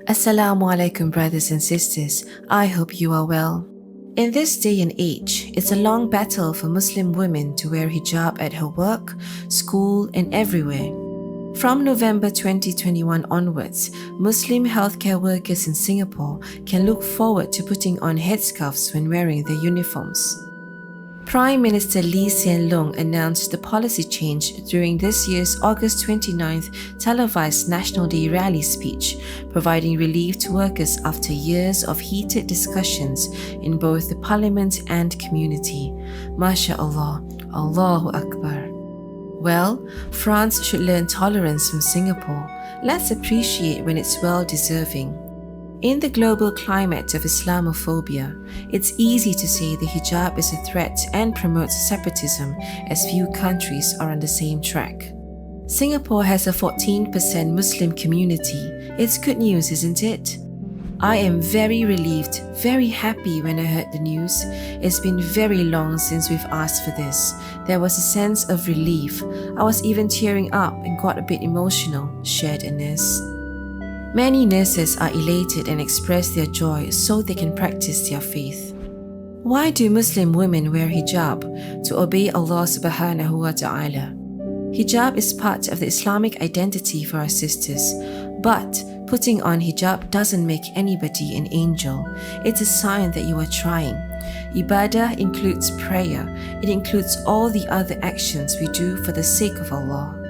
Assalamu alaikum, brothers and sisters. I hope you are well. In this day and age, it's a long battle for Muslim women to wear hijab at her work, school, and everywhere. From November 2021 onwards, Muslim healthcare workers in Singapore can look forward to putting on headscarves when wearing their uniforms. Prime Minister Lee Hsien Loong announced the policy change during this year's August 29th televised National Day rally speech, providing relief to workers after years of heated discussions in both the parliament and community. MashaAllah, Allahu Akbar. Well, France should learn tolerance from Singapore. Let's appreciate when it's well-deserving. In the global climate of Islamophobia, it's easy to say the hijab is a threat and promotes separatism, as few countries are on the same track. Singapore has a 14% Muslim community. It's good news, isn't it? I am very relieved, very happy when I heard the news. It's been very long since we've asked for this. There was a sense of relief. I was even tearing up and got a bit emotional, shared a nurse. Many nurses are elated and express their joy so they can practice their faith. Why do Muslim women wear hijab? To obey Allah subhanahu wa ta'ala. Hijab is part of the Islamic identity for our sisters, but putting on hijab doesn't make anybody an angel. It's a sign that you are trying. Ibadah includes prayer. It includes all the other actions we do for the sake of Allah.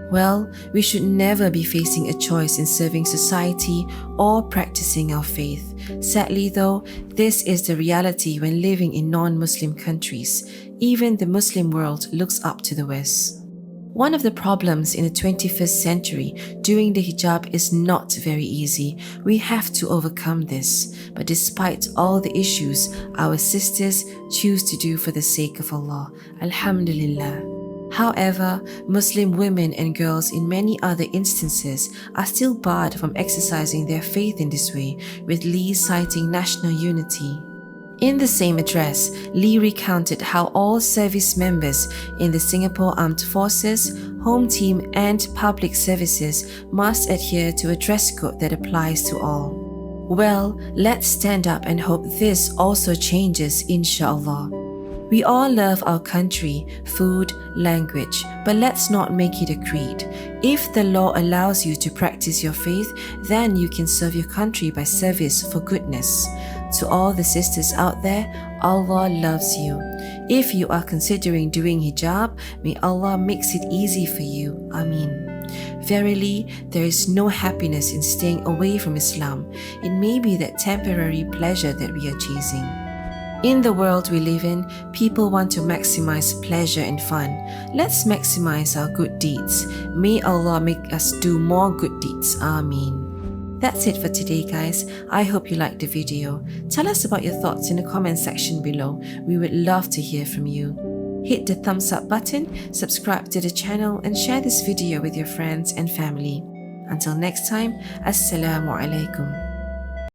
Well, we should never be facing a choice in serving society or practicing our faith. Sadly though, this is the reality when living in non-Muslim countries. Even the Muslim world looks up to the West. One of the problems in the 21st century doing the hijab is not very easy. We have to overcome this. But despite all the issues, our sisters choose to do for the sake of Allah. Alhamdulillah. However, Muslim women and girls in many other instances are still barred from exercising their faith in this way, with Lee citing national unity. In the same address, Lee recounted how all service members in the Singapore Armed Forces, Home Team and Public Services must adhere to a dress code that applies to all. Well, let's stand up and hope this also changes, inshallah. We all love our country, food, language, but let's not make it a creed. If the law allows you to practice your faith, then you can serve your country by service for goodness. To all the sisters out there, Allah loves you. If you are considering doing hijab, may Allah makes it easy for you. Ameen. Verily, there is no happiness in staying away from Islam. It may be that temporary pleasure that we are chasing. In the world we live in, people want to maximize pleasure and fun. Let's maximize our good deeds. May Allah make us do more good deeds. Ameen. That's it for today, guys. I hope you liked the video. Tell us about your thoughts in the comment section below. We would love to hear from you. Hit the thumbs up button, subscribe to the channel, and share this video with your friends and family. Until next time, Assalamu alaikum.